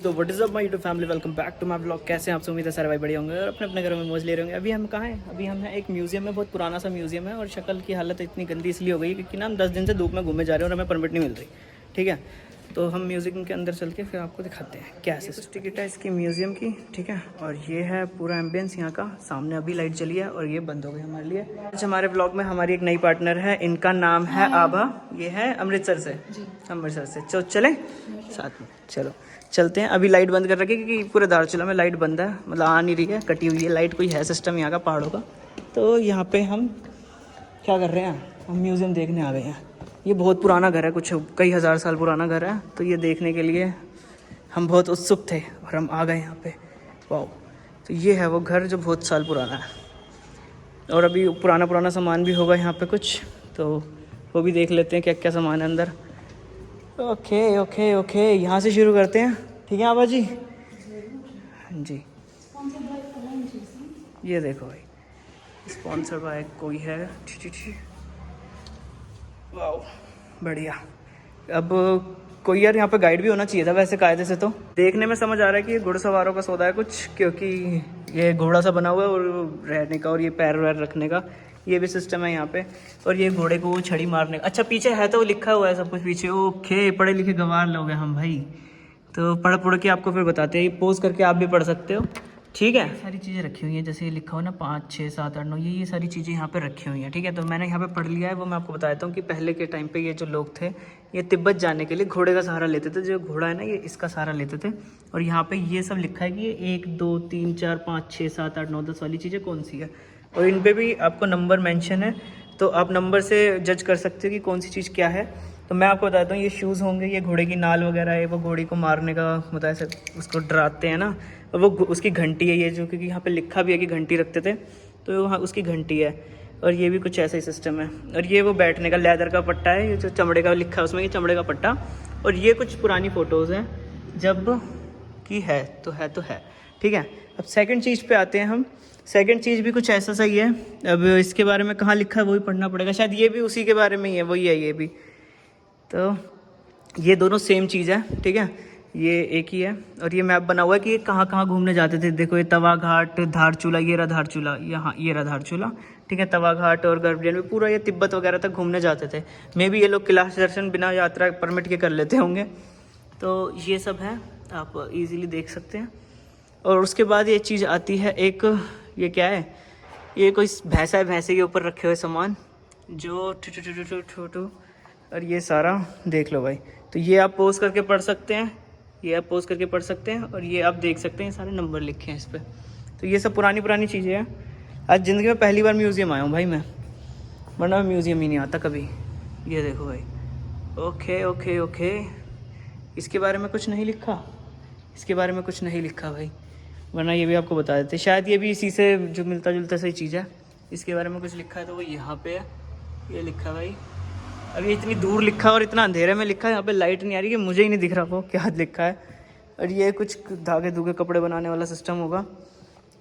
तो what is up my YouTube family, welcome back to my blog. कैसे हैं आप सब? उम्मीद है सारे भाई बढ़िया होंगे और अपने अपने घरों में मौज ले रहे होंगे। अभी हम कहाँ हैं? अभी हम हैं एक म्यूज़ियम में, बहुत पुराना सा म्यूज़ियम है और शक्ल की हालत इतनी गंदी इसलिए हो गई क्योंकि ना हम 10 दिन से धूप में घूमे जा रहे हैं और हमें परमिट नहीं मिल रही। ठीक है, तो हम म्यूज़ियम के अंदर चल के फिर आपको दिखाते हैं क्या है। कुछ टिकट है इसकी म्यूज़ियम की, ठीक है। और ये है पूरा एम्बियंस यहाँ का। सामने अभी लाइट जली है और ये बंद हो गई हमारे लिए। आज हमारे ब्लॉग में हमारी एक नई पार्टनर है, इनका नाम है आभा। ये है अमृतसर से, अमृतसर से। तो चलें साथ में, चलो चलते हैं। अभी लाइट बंद कर रखी है क्योंकि पूरे धारचूला में लाइट बंद है, मतलब आ नहीं रही है, कटी हुई है लाइट। कोई है सिस्टम यहाँ का पहाड़ों का। तो यहाँ पे हम क्या कर रहे हैं, हम म्यूज़ियम देखने आ गए हैं। ये बहुत पुराना घर है, कुछ कई हज़ार साल पुराना घर है। तो ये देखने के लिए हम बहुत उत्सुक थे और हम आ गए यहाँ पे। वाह, तो ये है वो घर जो बहुत साल पुराना है और अभी पुराना पुराना सामान भी होगा यहाँ पे कुछ, तो वो भी देख लेते हैं क्या क्या सामान है अंदर। ओके ओके ओके, यहाँ से शुरू करते हैं, ठीक है आबा जी? हाँ जी, ये देखो भाई, स्पॉन्सर बाय कोई है। वाह बढ़िया। अब कोई यार यहाँ पे गाइड भी होना चाहिए था वैसे कायदे से। तो देखने में समझ आ रहा है कि ये घुड़सवारों का सौदा है कुछ, क्योंकि ये घोड़ा सा बना हुआ है और रहने का और ये पैर वैर रखने का ये भी सिस्टम है यहाँ पे। और ये घोड़े को वो छड़ी मारने का, अच्छा पीछे है तो लिखा हुआ है सब कुछ पीछे। ओके, पढ़े लिखे गंवार लोग हैं हम भाई, तो पढ़ के आपको फिर बताते हैं। पोज करके आप भी पढ़ सकते हो, ठीक है। सारी चीज़ें रखी हुई हैं, जैसे ये लिखा हो ना 5 6 7 8 9, ये सारी चीज़ें यहाँ पे रखी हुई हैं, ठीक है। तो मैंने यहाँ पे पढ़ लिया है, वो मैं आपको बता देता हूँ कि पहले के टाइम पे ये जो लोग थे ये तिब्बत जाने के लिए घोड़े का सहारा लेते थे। जो घोड़ा है ना, ये इसका सहारा लेते थे। और यहाँ पे ये सब लिखा है कि ये 1 2 3 4 5 6 7 8 9 10 वाली चीज़ें कौन सी है। और इन पर भी आपको नंबर मैंशन है, तो आप नंबर से जज कर सकते हो कि कौन सी चीज़ क्या है। तो मैं आपको बताता हूँ, ये शूज़ होंगे, ये घोड़े की नाल वगैरह है, वो घोड़ी को मारने का मतलब ऐसे उसको डराते हैं ना। और वो उसकी घंटी है ये, जो क्योंकि यहाँ पे लिखा भी है कि घंटी रखते थे, तो वहाँ उसकी घंटी है। और ये भी कुछ ऐसा ही सिस्टम है। और ये वो बैठने का लेदर का पट्टा है, ये जो चमड़े का लिखा है उसमें, ये चमड़े का पट्टा। और ये कुछ पुरानी फ़ोटोज़ हैं जब की है, तो है ठीक है। अब सेकंड चीज़ पे आते हैं हम। सेकंड चीज़ भी कुछ ऐसा सही है। अब इसके बारे में कहाँ लिखा है वही पढ़ना पड़ेगा, शायद ये भी उसी के बारे में ही है, वही है ये भी। तो ये दोनों सेम चीज़ है, ठीक है, ये एक ही है। और ये मैप बना हुआ है कि ये कहाँ कहाँ घूमने जाते थे। देखो ये तवा घाट, धारचूला, ये रहा धारचूला, यहाँ ये रहा धारचूला, ठीक है। तवा घाट और गर्भजन में पूरा ये तिब्बत वगैरह तक घूमने जाते थे। मे भी ये लोग कैलाश दर्शन बिना यात्रा परमिट के कर लेते होंगे। तो ये सब है, आप इजीली देख सकते हैं। और उसके बाद ये चीज़ आती है एक, ये क्या है, ये कोई भैंसा है, भैंसे के ऊपर रखे हुए सामान जो छोटू। और ये सारा देख लो भाई। तो ये आप पोज करके पढ़ सकते हैं, ये आप पोज करके पढ़ सकते हैं। और ये आप देख सकते हैं सारे नंबर लिखे हैं इस पर। तो ये सब पुरानी पुरानी चीज़ें हैं। आज ज़िंदगी में पहली बार म्यूज़ियम आया हूँ भाई मैं, वरना मैं म्यूज़ियम ही नहीं आता कभी। ये देखो भाई, ओके ओके ओके। इसके बारे में कुछ नहीं लिखा, इसके बारे में कुछ नहीं लिखा भाई, वरना ये भी आपको बता देते। शायद ये भी इसी से जो मिलता जुलता सही चीज़ है। इसके बारे में कुछ लिखा है तो वो यहाँ पे है, ये लिखा भाई। अभी इतनी दूर लिखा और इतना अंधेरे में लिखा है, यहाँ पे लाइट नहीं आ रही कि मुझे ही नहीं दिख रहा वो क्या लिखा है। और ये कुछ धागे धुगे कपड़े बनाने वाला सिस्टम होगा।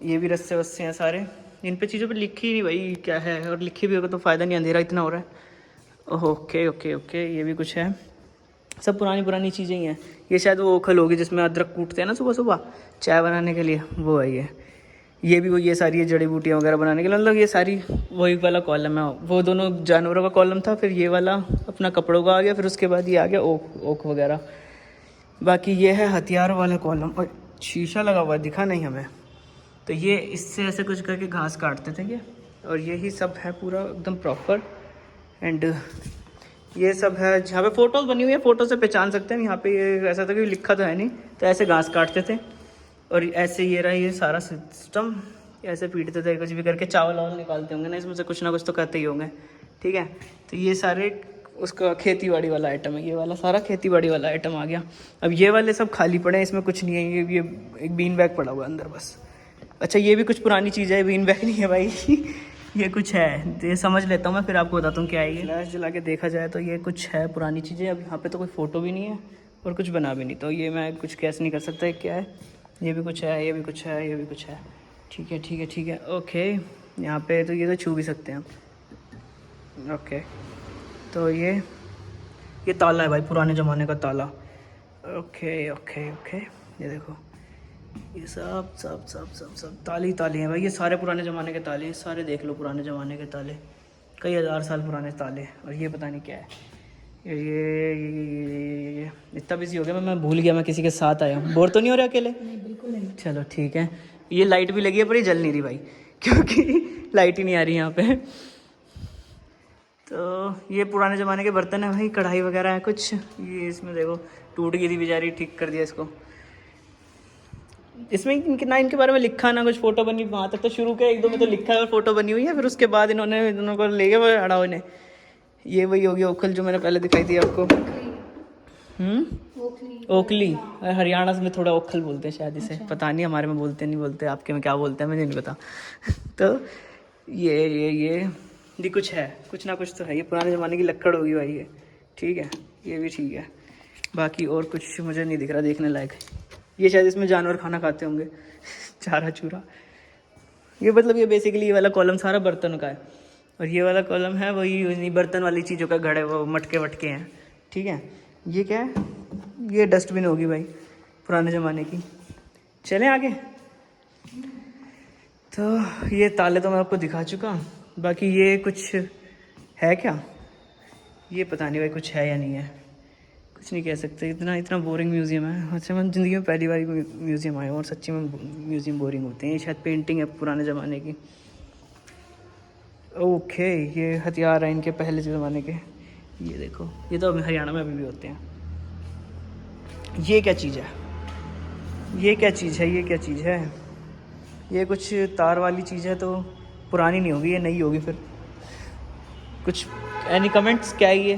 ये भी रस्से वस्से हैं सारे, इन पे चीज़ों पे लिखी ही नहीं भाई क्या है। और लिखी भी होगा तो फ़ायदा नहीं, अंधेरा इतना हो रहा है। ओके ओके ओके, ये भी कुछ है। सब पुरानी पुरानी चीज़ें ही हैं। ये शायद वो ओखल होगी जिसमें अदरक कूटते हैं ना सुबह सुबह चाय बनाने के लिए, वो है ये भी वो, ये सारी ये जड़ी बूटियाँ वगैरह बनाने के लिए, मतलब ये सारी वही वाला कॉलम है। वो दोनों जानवरों का कॉलम था, फिर ये वाला अपना कपड़ों का आ गया, फिर उसके बाद ये आ गया ओक वगैरह। बाकी ये है हथियार वाला कॉलम। और शीशा लगा हुआ है, दिखा नहीं हमें। तो ये इससे ऐसे कुछ करके घास काटते थे ये। और यही सब है पूरा एकदम प्रॉपर। एंड ये सब है जहाँ पे फ़ोटोज़ बनी हुई है, फ़ोटो से पहचान सकते हैं। यहाँ पे ये ऐसा था कि लिखा तो है नहीं, तो ऐसे घास काटते थे। और ऐसे ये रहा ये सारा सिस्टम, ऐसे पीटते थे, कुछ भी करके चावल वावल निकालते होंगे ना इसमें से, कुछ ना कुछ तो करते ही होंगे, ठीक है। तो ये सारे उसका खेती बाड़ी वाला आइटम है, ये वाला सारा खेती बाड़ी वाला आइटम आ गया। अब ये वाले सब खाली पड़े हैं, इसमें कुछ नहीं है। ये एक बीन बैग पड़ा हुआ है अंदर बस। अच्छा ये भी कुछ पुरानी चीज़ है, बीन बैग नहीं है भाई ये कुछ है, तो ये समझ लेता हूँ मैं, फिर आपको बताता हूँ क्या है ये। फ्लैश जला के देखा जाए तो ये कुछ है पुरानी चीज़ें। अब यहाँ पे तो कोई फ़ोटो भी नहीं है और कुछ बना भी नहीं, तो ये मैं कुछ कैस नहीं कर सकता क्या है। ये भी कुछ है, ये भी कुछ है, ये भी कुछ है, ठीक है ठीक है ठीक है ओके। यहाँ पे तो ये तो छू भी सकते हैं हम, ओके। तो ये ताला है भाई, पुराने ज़माने का ताला। ओके ओके ओके, ये देखो, ये सब सब सब सब सब ताले ही ताले हैं भाई। ये सारे पुराने ज़माने के ताले हैं, सारे देख लो पुराने ज़माने के ताले, कई हज़ार साल पुराने ताले। और ये पता नहीं क्या है, ये इतना बिजी हो गया मैं भूल गया मैं किसी के साथ आया हूँ। बोर तो नहीं हो रहा अकेले? नहीं बिल्कुल नहीं। चलो ठीक है। ये लाइट भी लगी है पर ये जल नहीं रही भाई, क्योंकि लाइट ही नहीं आ रही यहाँ पे। तो ये पुराने ज़माने के बर्तन है भाई, कढ़ाई वगैरह है कुछ। ये इसमें देखो टूट गई थी बेचारी, ठीक कर दिया इसको। इसमें ना इनके बारे में लिखा ना कुछ फोटो बनी, वहाँ तक तो शुरू के 1-2 में तो लिखा है और फोटो बनी हुई है, फिर उसके बाद इन्होंने इन्होंने को ले गया वो अड़ाओ ने। ये वही होगी ओखल जो मैंने पहले दिखाई थी आपको। ओखली, हरियाणा में थोड़ा ओखल बोलते हैं शायद इसे। अच्छा। पता नहीं हमारे में बोलते नहीं बोलते, आपके में क्या बोलते हैं मुझे नहीं पता। तो ये कुछ है, कुछ ना कुछ तो है। ये पुराने ज़माने की लक्कड़ होगी भाई ये, ठीक है, ये भी ठीक है। बाकी और कुछ मुझे नहीं दिख रहा देखने लायक। ये शायद इसमें जानवर खाना खाते होंगे चारा चूरा। ये मतलब ये बेसिकली ये वाला कॉलम सारा बर्तन का है, और ये वाला कॉलम है वही बर्तन वाली चीज़ों का घड़े, वो मटके वटके हैं, ठीक है। ये क्या है? ये डस्टबिन होगी भाई पुराने ज़माने की। चलें आगे। तो ये ताले तो मैं आपको दिखा चुका, बाकी ये कुछ है क्या ये पता नहीं भाई, कुछ है या नहीं है, कुछ नहीं कह सकते। इतना बोरिंग म्यूज़ियम है। अच्छा, मैं ज़िंदगी में पहली बार म्यूज़ियम आया हूँ और सच्ची में म्यूज़ियम बोरिंग होते हैं। ये शायद पेंटिंग है पुराने ज़माने की। ओके, ये हथियार है इनके पहले ज़माने के। ये देखो, ये तो अभी हरियाणा में अभी भी होते हैं। ये क्या चीज़ है? ये क्या चीज़ है? ये क्या चीज़ है? ये कुछ तार वाली चीज़ है, तो पुरानी नहीं होगी, ये नई होगी फिर। कुछ एनी कमेंट्स, क्या है ये?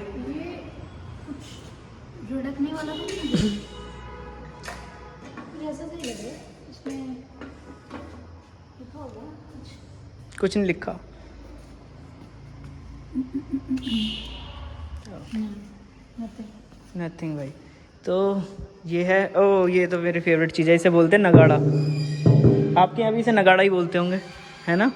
कुछ रड़कने वाला तो नहीं है? ऐसा सही लग रहा है, इसमें लिखा होगा कुछ नहीं लिखा। नथिंग भाई। तो ये है, ओ ये तो मेरी फेवरेट चीज़ है, इसे बोलते हैं नगाड़ा। आपके यहाँ भी इसे नगाड़ा ही बोलते होंगे, है ना?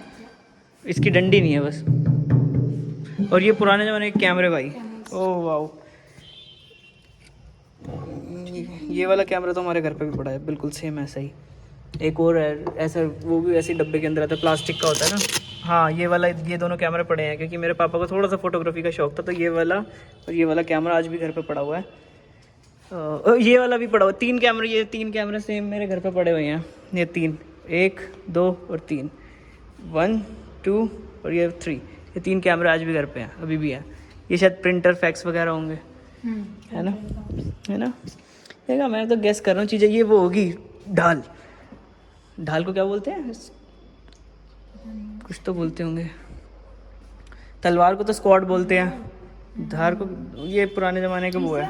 इसकी डंडी नहीं है बस। और ये पुराने ज़माने के कैमरे भाई, ओह वाओ। ये वाला कैमरा तो हमारे घर पे भी पड़ा है, बिल्कुल सेम ऐसा ही। एक और है ऐसा, वो भी ऐसे डब्बे के अंदर आता है, प्लास्टिक का होता है ना। हाँ, ये वाला, ये दोनों कैमरे पड़े हैं क्योंकि मेरे पापा को थोड़ा सा फोटोग्राफी का शौक था, तो ये वाला और ये वाला कैमरा आज भी घर पे पड़ा हुआ है। ये वाला भी पड़ा हुआ, 3 कैमरे, ये 3 कैमरे सेम मेरे घर पे पड़े हुए हैं। ये 3, 1, 2 और 3, 1, 2 और ये 3, ये 3 कैमरे आज भी घर पे हैं, अभी भी हैं। ये शायद प्रिंटर फैक्स वगैरह होंगे, है ना? है ना? देखा, मैं तो गेस कर रहा हूँ चीज़ें। ये वो होगी ढाल। ढाल को क्या बोलते हैं? कुछ तो बोलते होंगे। तलवार को तो स्क्वाड बोलते हैं, धार को ये पुराने ज़माने के वो है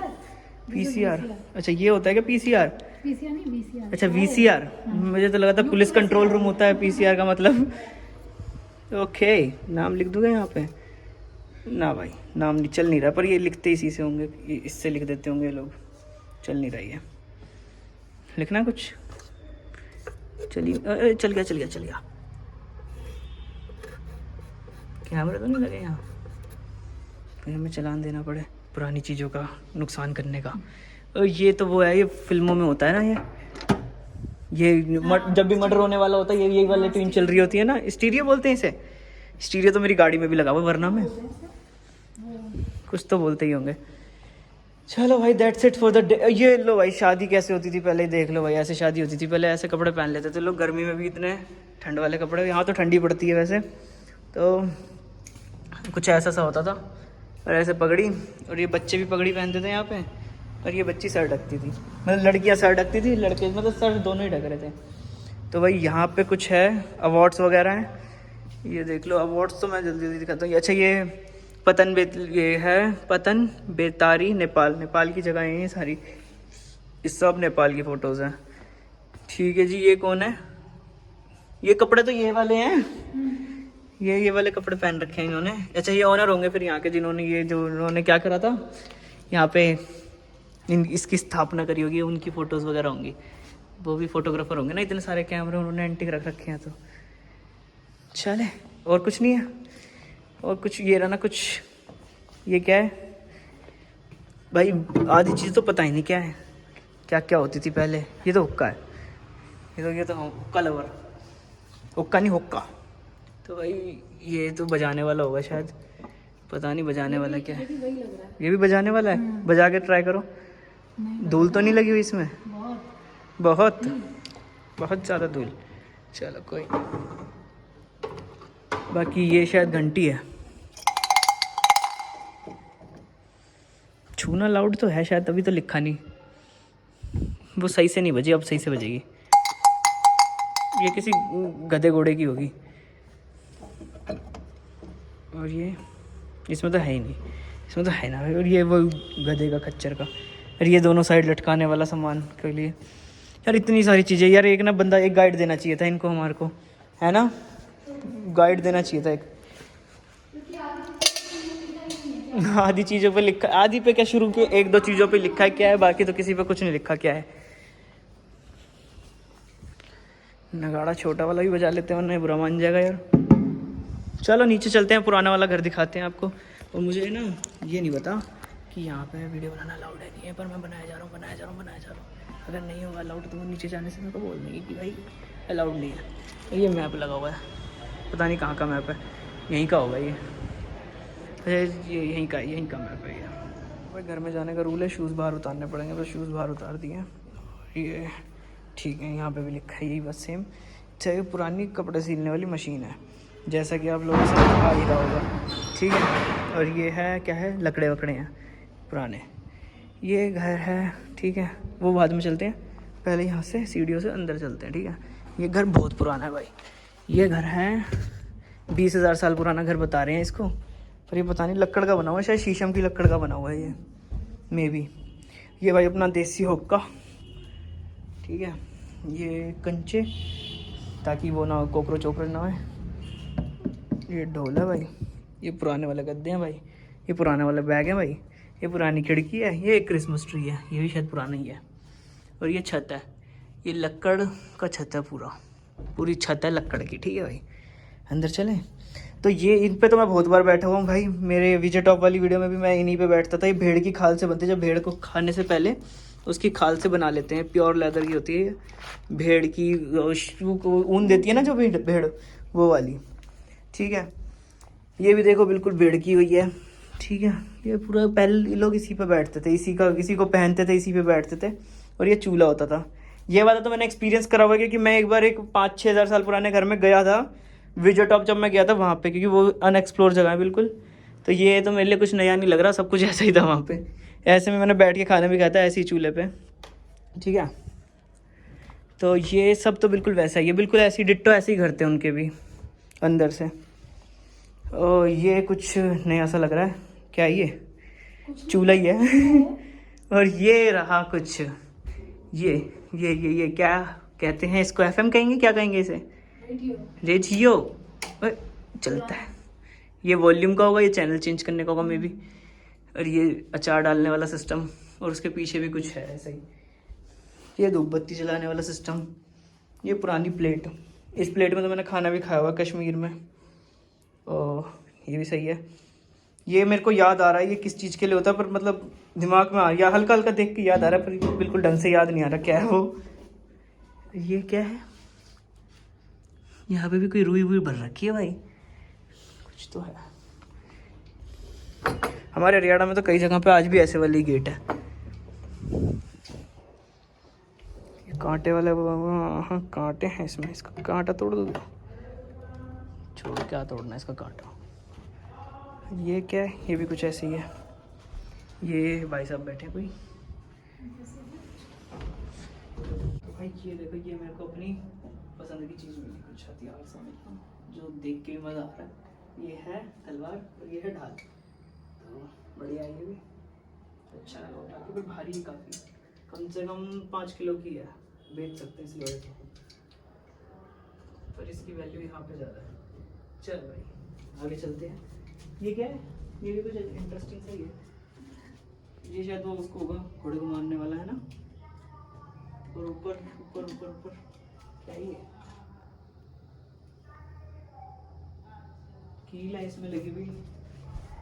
पीसीआर। अच्छा, ये होता है क्या पीसीआर? पीसीआर नहीं, वीसीआर। अच्छा, वीसीआर। मुझे तो लगा था पुलिस कंट्रोल रूम होता है पीसीआर का मतलब। ओके, नाम लिख दूंगा यहाँ पे ना भाई, नाम नहीं चल नहीं रहा, पर ये लिखते इसी से होंगे, इससे लिख देते होंगे लोग। चल नहीं रही है लिखना कुछ। चलिए, चल गया। कैमरा तो नहीं लगे यहाँ, फिर हमें चालान देना पड़े पुरानी चीज़ों का नुकसान करने का। ये तो वो है, ये फिल्मों में होता है ना, ये जब भी मर्डर होने वाला होता है, ये वाली ट्यून चल रही होती है ना, स्टीरियो बोलते हैं इसे। स्टीरियो तो मेरी गाड़ी में भी लगा हुआ, वरना में कुछ तो बोलते ही होंगे। चलो भाई, that's it for the day. ये लो भाई, शादी कैसे होती थी पहले देख लो भाई। ऐसे शादी होती थी पहले, ऐसे कपड़े पहन लेते थे लोग, गर्मी में भी इतने ठंड वाले कपड़े। यहाँ तो ठंडी पड़ती है वैसे, तो कुछ ऐसा सा होता था। और ऐसे पगड़ी, और ये बच्चे भी पगड़ी पहनते थे यहाँ पे, और ये बच्ची सर ढकती थी, मतलब लड़कियाँ सर ढकती थी, लड़के मतलब सर दोनों ही ढक रहे थे। तो भाई यहाँ पे कुछ है, अवार्ड्स वगैरह हैं, ये देख लो। अवार्ड्स तो मैं जल्दी दिखाता हूँ। अच्छा, ये है पतन बेतारी, नेपाल की जगह है ये सारी। इस सब नेपाल की फ़ोटोज़ हैं, ठीक है जी। ये कौन है? ये कपड़े तो ये वाले हैं, ये वाले कपड़े पहन रखे हैं इन्होंने। अच्छा, ये ऑनर होंगे फिर यहाँ के, जिन्होंने क्या करा था यहाँ पे, इसकी स्थापना करी होगी, उनकी फ़ोटोज़ वगैरह होंगी। वो भी फोटोग्राफर होंगे ना, इतने सारे कैमरे उन्होंने एंटीक रख रखे हैं। तो चले, और कुछ नहीं है। और कुछ ये रहा ना कुछ, ये क्या है भाई? आधी चीज़ तो पता ही नहीं क्या है। क्या क्या होती थी पहले। ये तो हुक्का है, ये तो हुक्का लवर, हुक्का नहीं हुक्का। तो भाई ये तो बजाने वाला होगा शायद, पता नहीं बजाने वाला क्या है। ये भी वही लग रहा है। ये भी बजाने वाला है, बजा के ट्राई करो। नहीं धूल तो नहीं लगी हुई इसमें? बहुत। बहुत बहुत ज़्यादा धूल। चलो कोई नहीं। बाकी ये शायद घंटी है, छूना लाउड तो है शायद, तभी तो लिखा नहीं। वो सही से नहीं बजी, अब सही से बजेगी। ये किसी गधे घोड़े की होगी। और ये इसमें तो है ही नहीं, इसमें तो है ना। और ये वो गधे का खच्चर का। और ये दोनों साइड लटकाने वाला सामान के लिए। यार इतनी सारी चीज़ें यार, एक ना बंदा एक गाइड देना चाहिए था इनको, हमारे को, है ना, गाइड देना चाहिए था एक। आधी चीज़ों पे लिखा, आधी पे क्या शुरू किया, एक दो चीज़ों पे लिखा है क्या है, बाकी तो किसी पे कुछ नहीं लिखा क्या है। नगाड़ा छोटा वाला भी बजा लेते हैं, वरना बुरा मान जाएगा यार। चलो नीचे चलते हैं, पुराना वाला घर दिखाते हैं आपको। और मुझे ना ये नहीं पता कि यहाँ पे वीडियो बनाना अलाउड है नहीं है, पर मैं बनाया जा रहा हूँ। अगर नहीं होगा अलाउड तो मैं नीचे जाने से मेरे को बोल देंगे कि भाई अलाउड नहीं है। ये मैप लगा हुआ है, पता नहीं कहाँ का मैप है, यहीं का होगा ये। ये यहीं का मैप है ये। भाई घर में जाने का रूल है, शूज़ बाहर उतारने पड़ेंगे, तो शूज़ बाहर उतार दिए। ये ठीक है, यहाँ पे भी लिखा है यही बस सेम। चाहे पुरानी कपड़े सिलने वाली मशीन है, जैसा कि आप लोगों को समझ आ ही रहा होगा, ठीक है। और ये है क्या है, लकड़े वकड़े हैं पुराने। ये घर है, ठीक है, वो बाद में चलते हैं, पहले यहाँ से सीढ़ियों से अंदर चलते हैं, ठीक है। ये घर बहुत पुराना है भाई, ये घर है 20,000 साल पुराना घर बता रहे हैं इसको, पर ये पता नहीं लकड़ का बना हुआ है, शायद शीशम की लकड़ का बना हुआ है ये, मे बी। ये भाई अपना देसी हुक्का, ठीक है। ये कंचे, ताकि वो ना कॉकरोच वोकरोच ना आए। ये ढोल है भाई, ये पुराने वाले गद्दे हैं भाई, ये पुराने वाले बैग है भाई, ये पुरानी खिड़की है, ये एक क्रिसमस ट्री है, ये भी शायद पुराना ही है। और ये छत है, ये लकड़ का छत है, पूरी छत है लकड़ की, ठीक है भाई। अंदर चलें। तो ये इन पे तो मैं बहुत बार बैठा हुआ हूँ भाई, मेरे विजय टॉप वाली वीडियो में भी मैं इन्हीं पे बैठता था। ये भेड़ की खाल से बनते हैं, जब भेड़ को खाने से पहले उसकी खाल से बना लेते हैं, प्योर लेदर की होती है भेड़ की, ऊन देती है ना जो भेड़, वो वाली, ठीक है। ये भी देखो बिल्कुल भेड़ की हुई है, ठीक है। ये पूरा पहले लोग इसी पे बैठते थे, इसी को पहनते थे, इसी पे बैठते थे। और ये चूल्हा होता था। ये वाला तो मैंने एक्सपीरियंस करा हुआ है, क्योंकि मैं एक बार एक 5-6 हज़ार साल पुराने घर में गया था, विजय टॉप जब मैं गया था वहाँ पे, क्योंकि वो अनएक्सप्लोर जगह है बिल्कुल। तो ये तो मेरे लिए कुछ नया नहीं लग रहा, सब कुछ ऐसा ही था वहाँ पे। ऐसे में मैंने बैठ के खाना भी खाया था ऐसे ही चूल्हे पे, ठीक है। तो ये सब तो बिल्कुल वैसा ही है, बिल्कुल ऐसी डिट्टो ऐसे ही घर थे उनके भी अंदर से। और ये कुछ नया सा लग रहा है, क्या ये चूल्हा ही है। और ये रहा कुछ, ये क्या कहते हैं इसको, एफएम कहेंगे, क्या कहेंगे इसे, रेडियो चलता है। ये वॉल्यूम का होगा, ये चैनल चेंज करने का होगा मे बी। और ये अचार डालने वाला सिस्टम, और उसके पीछे भी कुछ है ऐसा ही। ये धूप बत्ती जलाने वाला सिस्टम। ये पुरानी प्लेट, इस प्लेट में तो मैंने खाना भी खाया हुआ कश्मीर में। और ये भी सही है। ये मेरे को याद आ रहा है ये किस चीज़ के लिए होता है, पर मतलब दिमाग में आ गया, हल्का हल्का देख के याद आ रहा है, पर बिल्कुल ढंग से याद नहीं आ रहा क्या है वो। ये क्या है, यहाँ पे भी कोई रुई वुई भर रखी है भाई, कुछ तो है। हमारे हरियाणा में तो कई जगह पे आज भी ऐसे वाली गेट है। ये कांटे वाले, हाँ कांटे हैं इसमें, इसका कांटा तोड़ दो, छोड़, क्या तोड़ना है इसका कांटा। ये क्या है, ये भी कुछ ऐसे ही है। ये भाई साहब बैठे कोई, भाई ये देखो, ये मेरे को अपनी पसंद की चीज़ मिली, कुछ हथियार समझ जो देख के भी मज़ा आ रहा है। ये है तलवार और ये है ढाल, तो बढ़िया है, ये भी अच्छा लगा उठा के, पर भारी है काफ़ी, कम से कम 5 किलो की है, बेच सकते हैं इस लोहे को, पर इसकी वैल्यू यहाँ पे ज़्यादा है। चल भाई आगे चलते हैं। ये क्या है, ये भी कुछ इंटरेस्टिंग सा ही है। ये शायद वो उसको होगा, घोड़े को मारने वाला है ना। और ऊपर ऊपर ऊपर ऊपर क्या ही है, कील है इसमें लगी हुई,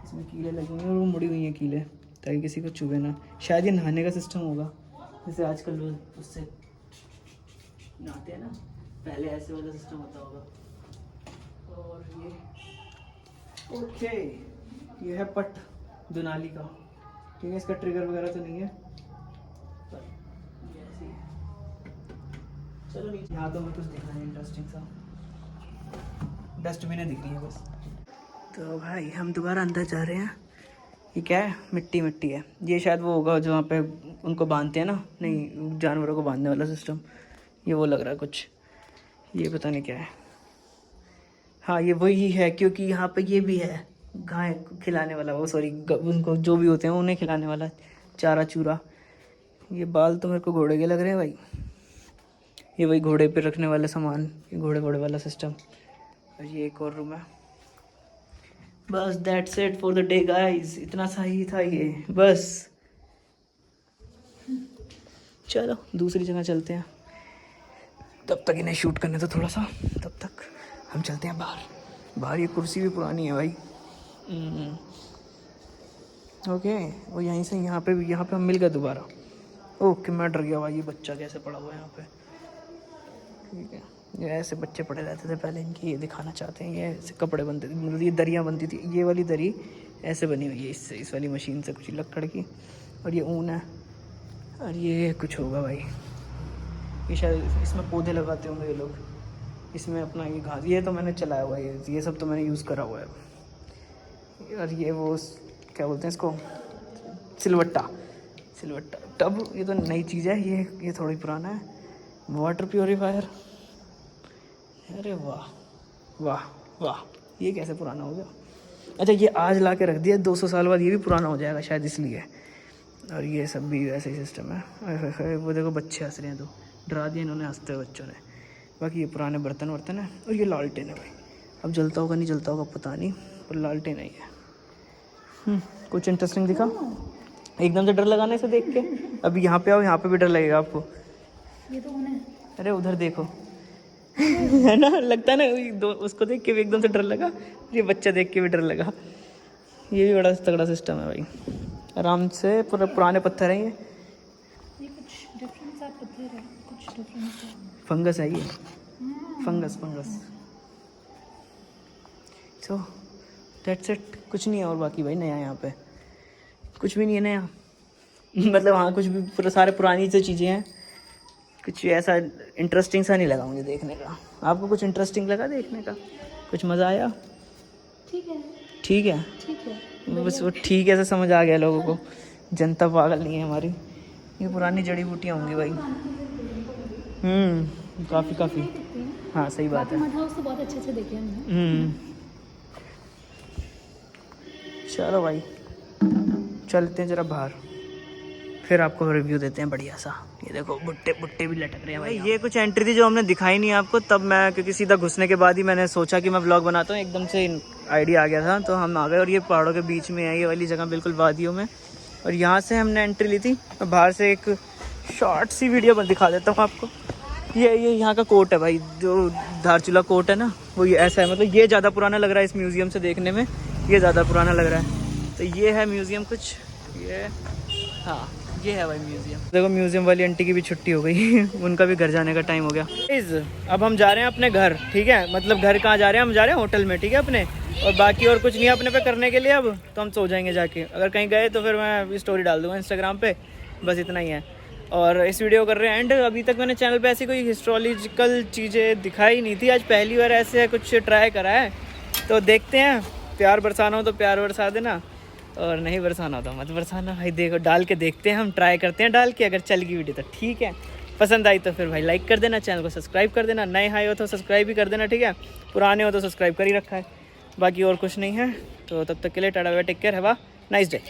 इसमें कीलें लगी हुई हैं और वो मुड़ी हुई हैं कीलें, ताकि किसी को चुभे ना। शायद ये नहाने का सिस्टम होगा, जैसे आजकल लोग उससे नहाते हैं ना, पहले ऐसे वाला सिस्टम होता होगा। और ये ओके, ये है पट दुनाली का, ठीक है। इसका ट्रिगर वगैरह तो नहीं है, पर ये ऐसे ही है। चलो नीचे यहाँ तो हमें कुछ दिख रहा है इंटरेस्टिंग सा, डस्टबिनें दिख रही है बस। तो भाई हम दोबारा अंदर जा रहे हैं। ये क्या है? मिट्टी मिट्टी है। ये शायद वो होगा जो वहाँ पे उनको बांधते हैं ना, नहीं जानवरों को बांधने वाला सिस्टम, ये वो लग रहा है कुछ, ये पता नहीं क्या है। हाँ ये वही है, क्योंकि यहाँ पे ये भी है गाय खिलाने वाला, वो सॉरी उनको जो भी होते हैं उन्हें खिलाने वाला चारा चूरा। ये बाल तो मेरे को घोड़े के लग रहे हैं भाई। ये वही घोड़े पे रखने वाले सामान, ये घोड़े घोड़े वाला सिस्टम। और ये एक और रूम है। बस that's it for the day guys, इतना सा ही था ये बस। चलो दूसरी जगह चलते हैं, तब तक इन्हें शूट करने तो थोड़ा सा, तब तक हम चलते हैं बाहर। बाहर ये कुर्सी भी पुरानी है भाई। ओके, वो यहीं से यहाँ पे हम मिल गए दोबारा। ओके, मैं डर गया भाई, ये बच्चा कैसे पड़ा हुआ है यहाँ पे। ठीक है, ये ऐसे बच्चे पड़े रहते थे पहले, इनकी ये दिखाना चाहते हैं। ये ऐसे कपड़े बनते थे, मतलब ये दरियाँ बनती थी। ये वाली दरी ऐसे बनी हुई है इससे, इस वाली मशीन से, कुछ लकड़ की। और ये ऊन है, और ये कुछ होगा भाई, ये शायद इसमें पौधे लगाते होंगे ये लोग, इसमें अपना ये घास। ये तो मैंने चलाया हुआ है, ये सब तो मैंने यूज़ करा हुआ है। और ये वो क्या बोलते हैं इसको, सिलवट्टा टब। ये तो नई चीज़ है, ये थोड़ी पुराना है। वाटर प्योरीफायर, अरे वाह वाह वाह, ये कैसे पुराना हो गया। अच्छा, ये आज ला के रख दिया, 200 साल बाद ये भी पुराना हो जाएगा शायद, इसलिए। और ये सब भी वैसे ही सिस्टम है। वो देखो बच्चे हंस रहे हैं, तो डरा दिया इन्होंने हंसते हुए बच्चों ने। बाकी ये पुराने बर्तन वर्तन है। और ये लालटेन है भाई, अब जलता होगा नहीं जलता होगा पता नहीं, पर लालटेन ही है। कुछ इंटरेस्टिंग दिखा? एकदम से डर लगाने से देख के। अब यहाँ पे आओ, यहाँ पे भी डर लगेगा आपको। ये तो उन्हें, अरे उधर देखो है ना, लगता है ना, उसको देख के भी एकदम से डर लगा, ये बच्चा देख के भी डर लगा। ये भी बड़ा तगड़ा सिस्टम है भाई, आराम से। पूरा पुराने पत्थर हैं ये कुछ डिफरेंट सा पत्थर है, कुछ डिफरेंट सा फंगस है ये, फंगस। तो दैट्स इट, कुछ नहीं है और बाकी भाई नया यहाँ पे कुछ भी नहीं है नया। मतलब हाँ, कुछ भी पूरा सारे पुरानी से चीज़ें हैं। कुछ ऐसा इंटरेस्टिंग सा नहीं लगा मुझे देखने का। आपको कुछ इंटरेस्टिंग लगा देखने का? कुछ मज़ा आया? ठीक है ठीक है, ठीक है। बस वो ठीक है से समझ आ गया लोगों को, जनता पागल नहीं है हमारी। ये पुरानी जड़ी बूटियाँ होंगी भाई। काफ़ी हाँ सही बात है। मड हाउस तो बहुत अच्छे से देखे हमने। चलो भाई चलते हैं जरा बाहर, फिर आपको रिव्यू देते हैं बढ़िया सा। ये देखो बुट्टे भी लटक रहे हैं भाई। ये कुछ एंट्री थी जो हमने दिखाई नहीं आपको, तब मैं क्योंकि सीधा घुसने के बाद ही मैंने सोचा कि मैं व्लॉग बनाता हूँ, एकदम से आइडिया आ गया था तो हम आ गए। और ये पहाड़ों के बीच में है ये वाली जगह, बिल्कुल वादियों में। और यहाँ से हमने एंट्री ली थी। मैं बाहर से एक शॉर्ट सी वीडियो दिखा देता हूँ आपको। ये यहाँ का कोर्ट है भाई, जो धारचूला कोर्ट है ना, वो ये ऐसा है। मतलब ये ज़्यादा पुराना लग रहा है इस म्यूज़ियम से देखने में, ये ज़्यादा पुराना लग रहा है। तो ये है म्यूज़ियम कुछ, ये हाँ ये है भाई म्यूज़ियम। देखो म्यूज़ियम वाली आंटी की भी छुट्टी हो गई उनका भी घर जाने का टाइम हो गया। अब हम जा रहे हैं अपने घर, ठीक है। मतलब घर कहाँ जा रहे हैं, हम जा रहे हैं होटल में, ठीक है अपने। और बाकी और कुछ नहीं है अपने पे करने के लिए, अब तो हम सो जाएंगे जाके। अगर कहीं गए तो फिर मैं स्टोरी डाल दूँगा इंस्टाग्राम पे, बस इतना ही है। और इस वीडियो कर रहे हैं एंड। अभी तक मैंने चैनल पे ऐसी कोई हिस्टोरिकल चीज़ें दिखाई नहीं थी, आज पहली बार ऐसे कुछ ट्राई करा है। तो देखते हैं, प्यार बरसाना हो तो प्यार बरसा देना, और नहीं बरसाना हो तो मत बरसाना भाई। देखो डाल के देखते हैं, हम ट्राई करते हैं डाल के। अगर चल गई वीडियो तो ठीक है, पसंद आई तो फिर भाई लाइक कर देना, चैनल को सब्सक्राइब कर देना। नए आए हो तो सब्सक्राइब भी कर देना, ठीक है। पुराने हो तो सब्सक्राइब कर ही रखा है। बाकी और कुछ नहीं है, तो तब तक के लिए tata bye, take care, have a nice day.